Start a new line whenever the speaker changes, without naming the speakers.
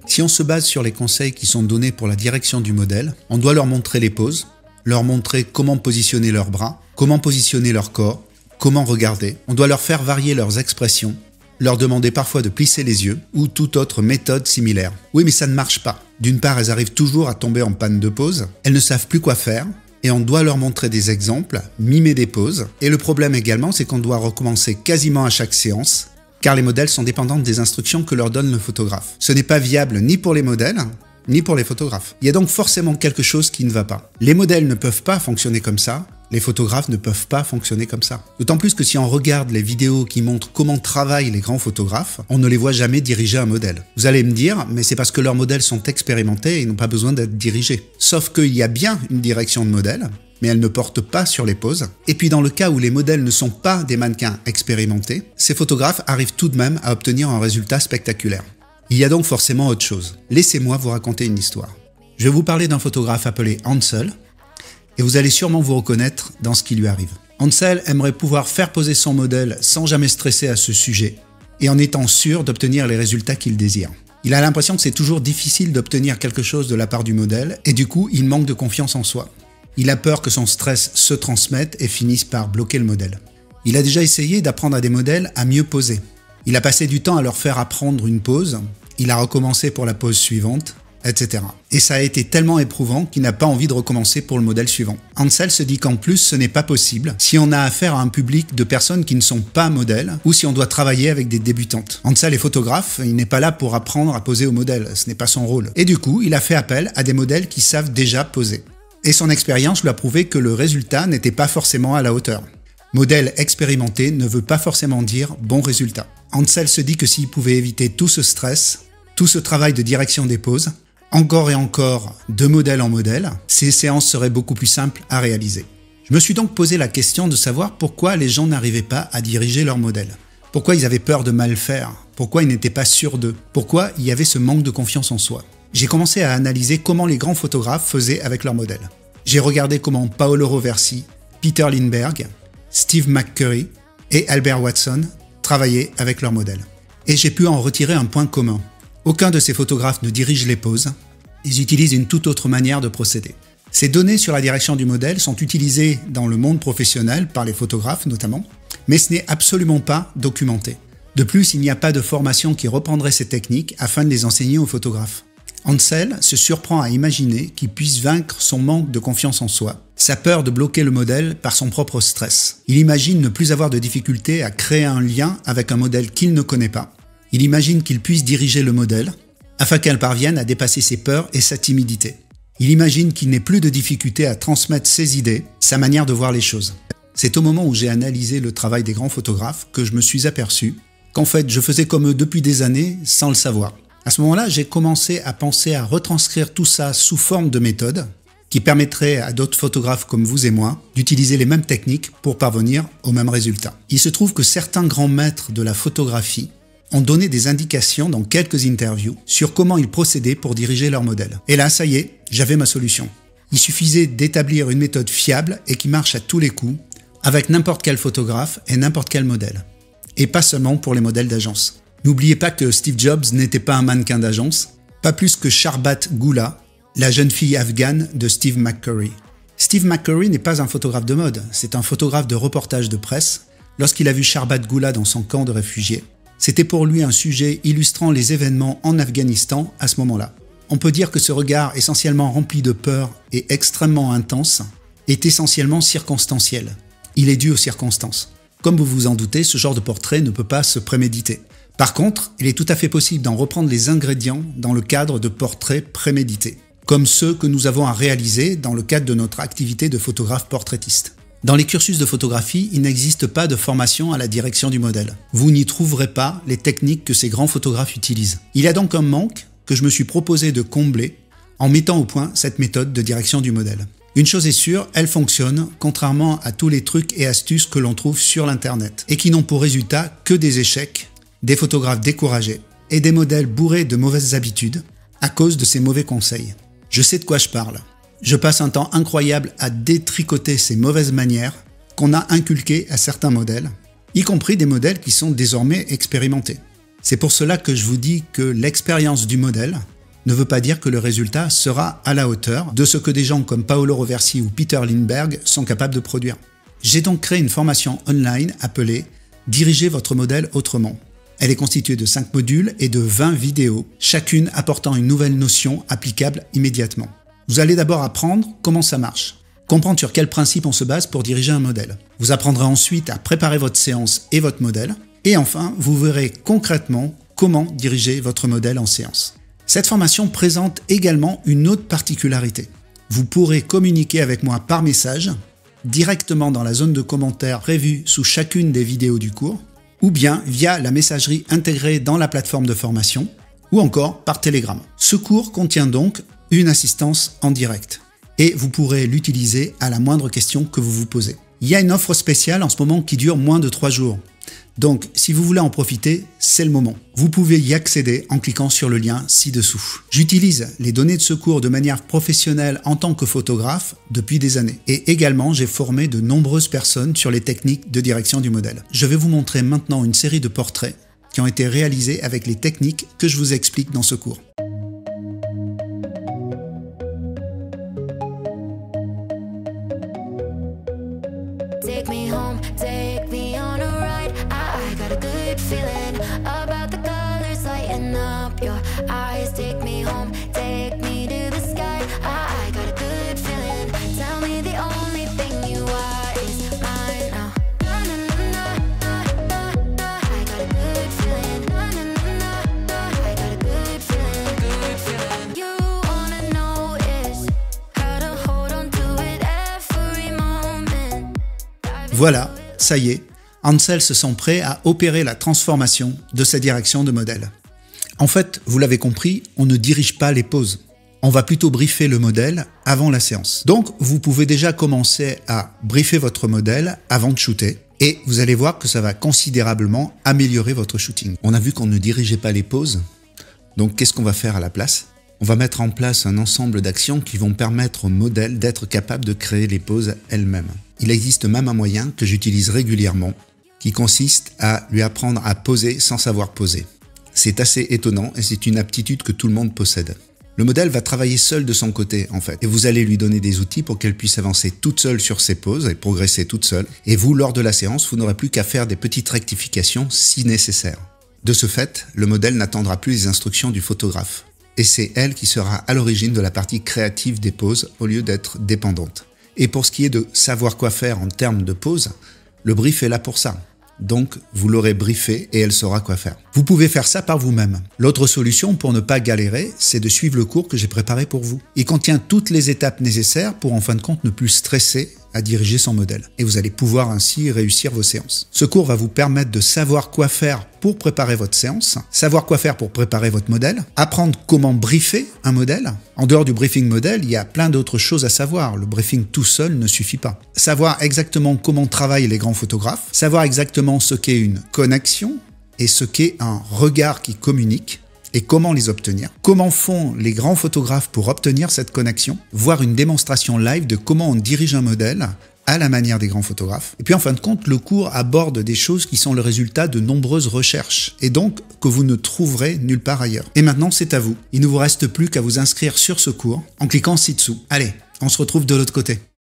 Si on se base sur les conseils qui sont donnés pour la direction du modèle, on doit leur montrer les poses, leur montrer comment positionner leurs bras, comment positionner leur corps, comment regarder. On doit leur faire varier leurs expressions, leur demander parfois de plisser les yeux ou toute autre méthode similaire. Oui, mais ça ne marche pas. D'une part, elles arrivent toujours à tomber en panne de pose, elles ne savent plus quoi faire, et on doit leur montrer des exemples, mimer des poses. Et le problème également, c'est qu'on doit recommencer quasiment à chaque séance, car les modèles sont dépendants des instructions que leur donne le photographe. Ce n'est pas viable ni pour les modèles, ni pour les photographes. Il y a donc forcément quelque chose qui ne va pas. Les modèles ne peuvent pas fonctionner comme ça, les photographes ne peuvent pas fonctionner comme ça. D'autant plus que si on regarde les vidéos qui montrent comment travaillent les grands photographes, on ne les voit jamais diriger un modèle. Vous allez me dire, mais c'est parce que leurs modèles sont expérimentés et n'ont pas besoin d'être dirigés. Sauf qu'il y a bien une direction de modèle, mais elle ne porte pas sur les poses. Et puis dans le cas où les modèles ne sont pas des mannequins expérimentés, ces photographes arrivent tout de même à obtenir un résultat spectaculaire. Il y a donc forcément autre chose. Laissez-moi vous raconter une histoire. Je vais vous parler d'un photographe appelé Ansel, et vous allez sûrement vous reconnaître dans ce qui lui arrive. Ansel aimerait pouvoir faire poser son modèle sans jamais stresser à ce sujet, et en étant sûr d'obtenir les résultats qu'il désire. Il a l'impression que c'est toujours difficile d'obtenir quelque chose de la part du modèle, et du coup, il manque de confiance en soi. Il a peur que son stress se transmette et finisse par bloquer le modèle. Il a déjà essayé d'apprendre à des modèles à mieux poser. Il a passé du temps à leur faire apprendre une pose, il a recommencé pour la pose suivante, etc. Et ça a été tellement éprouvant qu'il n'a pas envie de recommencer pour le modèle suivant. Ansel se dit qu'en plus ce n'est pas possible si on a affaire à un public de personnes qui ne sont pas modèles ou si on doit travailler avec des débutantes. Ansel est photographe, il n'est pas là pour apprendre à poser au modèle, ce n'est pas son rôle. Et du coup, il a fait appel à des modèles qui savent déjà poser. Et son expérience lui a prouvé que le résultat n'était pas forcément à la hauteur. Modèle expérimenté ne veut pas forcément dire bon résultat. Ansel se dit que s'il pouvait éviter tout ce stress, tout ce travail de direction des poses, encore et encore de modèle en modèle, ces séances seraient beaucoup plus simples à réaliser. Je me suis donc posé la question de savoir pourquoi les gens n'arrivaient pas à diriger leur modèle. Pourquoi ils avaient peur de mal faire? Pourquoi ils n'étaient pas sûrs d'eux? Pourquoi il y avait ce manque de confiance en soi? J'ai commencé à analyser comment les grands photographes faisaient avec leur modèle. J'ai regardé comment Paolo Roversi, Peter Lindbergh, Steve McCurry et Albert Watson travaillaient avec leur modèle. Et j'ai pu en retirer un point commun. Aucun de ces photographes ne dirige les poses, ils utilisent une toute autre manière de procéder. Ces données sur la direction du modèle sont utilisées dans le monde professionnel par les photographes notamment, mais ce n'est absolument pas documenté. De plus, il n'y a pas de formation qui reprendrait ces techniques afin de les enseigner aux photographes. Ansel se surprend à imaginer qu'il puisse vaincre son manque de confiance en soi, sa peur de bloquer le modèle par son propre stress. Il imagine ne plus avoir de difficulté à créer un lien avec un modèle qu'il ne connaît pas. Il imagine qu'il puisse diriger le modèle afin qu'elle parvienne à dépasser ses peurs et sa timidité. Il imagine qu'il n'ait plus de difficulté à transmettre ses idées, sa manière de voir les choses. C'est au moment où j'ai analysé le travail des grands photographes que je me suis aperçu qu'en fait je faisais comme eux depuis des années sans le savoir. À ce moment-là, j'ai commencé à penser à retranscrire tout ça sous forme de méthode qui permettrait à d'autres photographes comme vous et moi d'utiliser les mêmes techniques pour parvenir au même résultat. Il se trouve que certains grands maîtres de la photographie ont donné des indications dans quelques interviews sur comment ils procédaient pour diriger leur modèle. Et là, ça y est, j'avais ma solution. Il suffisait d'établir une méthode fiable et qui marche à tous les coups, avec n'importe quel photographe et n'importe quel modèle. Et pas seulement pour les modèles d'agence. N'oubliez pas que Steve Jobs n'était pas un mannequin d'agence, pas plus que Sharbat Gula, la jeune fille afghane de Steve McCurry. Steve McCurry n'est pas un photographe de mode, c'est un photographe de reportage de presse. Lorsqu'il a vu Sharbat Gula dans son camp de réfugiés, c'était pour lui un sujet illustrant les événements en Afghanistan à ce moment-là. On peut dire que ce regard essentiellement rempli de peur et extrêmement intense est essentiellement circonstanciel. Il est dû aux circonstances. Comme vous vous en doutez, ce genre de portrait ne peut pas se préméditer. Par contre, il est tout à fait possible d'en reprendre les ingrédients dans le cadre de portraits prémédités, comme ceux que nous avons à réaliser dans le cadre de notre activité de photographe portraitiste. Dans les cursus de photographie, il n'existe pas de formation à la direction du modèle. Vous n'y trouverez pas les techniques que ces grands photographes utilisent. Il y a donc un manque que je me suis proposé de combler en mettant au point cette méthode de direction du modèle. Une chose est sûre, elle fonctionne, contrairement à tous les trucs et astuces que l'on trouve sur l'internet, et qui n'ont pour résultat que des échecs, des photographes découragés, et des modèles bourrés de mauvaises habitudes à cause de ces mauvais conseils. Je sais de quoi je parle. Je passe un temps incroyable à détricoter ces mauvaises manières qu'on a inculquées à certains modèles, y compris des modèles qui sont désormais expérimentés. C'est pour cela que je vous dis que l'expérience du modèle ne veut pas dire que le résultat sera à la hauteur de ce que des gens comme Paolo Roversi ou Peter Lindbergh sont capables de produire. J'ai donc créé une formation online appelée « Dirigez votre modèle autrement ». Elle est constituée de 5 modules et de 20 vidéos, chacune apportant une nouvelle notion applicable immédiatement. Vous allez d'abord apprendre comment ça marche, comprendre sur quels principes on se base pour diriger un modèle. Vous apprendrez ensuite à préparer votre séance et votre modèle. Et enfin, vous verrez concrètement comment diriger votre modèle en séance. Cette formation présente également une autre particularité. Vous pourrez communiquer avec moi par message, directement dans la zone de commentaires prévue sous chacune des vidéos du cours, ou bien via la messagerie intégrée dans la plateforme de formation, ou encore par Telegram. Ce cours contient donc une assistance en direct, et vous pourrez l'utiliser à la moindre question que vous vous posez. Il y a une offre spéciale en ce moment qui dure moins de 3 jours. Donc, si vous voulez en profiter, c'est le moment. Vous pouvez y accéder en cliquant sur le lien ci-dessous. J'utilise les données de ce cours de manière professionnelle en tant que photographe depuis des années. Et également, j'ai formé de nombreuses personnes sur les techniques de direction du modèle. Je vais vous montrer maintenant une série de portraits qui ont été réalisés avec les techniques que je vous explique dans ce cours.
Take me home, take me on a ride. I got a good feeling about the colors lighting up your eyes. Take me home, take me to the sky. I got a good feeling. Tell me the only thing you are is mine now. Na, na, na, na, na, na. I got a good feeling. Na, na, na, na. I got a good feeling. Good feeling. You wanna know is how to hold on to it every moment.
Voilà, ça y est, Ansel se sent prêt à opérer la transformation de sa direction de modèle. En fait, vous l'avez compris, on ne dirige pas les poses. On va plutôt briefer le modèle avant la séance. Donc, vous pouvez déjà commencer à briefer votre modèle avant de shooter. Et vous allez voir que ça va considérablement améliorer votre shooting. On a vu qu'on ne dirigeait pas les poses. Donc, qu'est-ce qu'on va faire à la place ? On va mettre en place un ensemble d'actions qui vont permettre au modèle d'être capable de créer les poses elles-mêmes. Il existe même un moyen que j'utilise régulièrement qui consiste à lui apprendre à poser sans savoir poser. C'est assez étonnant et c'est une aptitude que tout le monde possède. Le modèle va travailler seul de son côté en fait et vous allez lui donner des outils pour qu'elle puisse avancer toute seule sur ses poses et progresser toute seule. Et vous, lors de la séance, vous n'aurez plus qu'à faire des petites rectifications si nécessaire. De ce fait, le modèle n'attendra plus les instructions du photographe. Et c'est elle qui sera à l'origine de la partie créative des poses au lieu d'être dépendante. Et pour ce qui est de savoir quoi faire en termes de pose, le brief est là pour ça. Donc, vous l'aurez briefé et elle saura quoi faire. Vous pouvez faire ça par vous-même. L'autre solution pour ne pas galérer, c'est de suivre le cours que j'ai préparé pour vous. Il contient toutes les étapes nécessaires pour en fin de compte ne plus stresser à diriger son modèle. Et vous allez pouvoir ainsi réussir vos séances. Ce cours va vous permettre de savoir quoi faire pour préparer votre séance, savoir quoi faire pour préparer votre modèle, apprendre comment briefer un modèle. En dehors du briefing modèle, il y a plein d'autres choses à savoir. Le briefing tout seul ne suffit pas. Savoir exactement comment travaillent les grands photographes, savoir exactement ce qu'est une connexion et ce qu'est un regard qui communique et comment les obtenir. Comment font les grands photographes pour obtenir cette connexion, voir une démonstration live de comment on dirige un modèle à la manière des grands photographes. Et puis en fin de compte, le cours aborde des choses qui sont le résultat de nombreuses recherches et donc que vous ne trouverez nulle part ailleurs. Et maintenant, c'est à vous. Il ne vous reste plus qu'à vous inscrire sur ce cours en cliquant ci-dessous. Allez, on se retrouve de l'autre côté.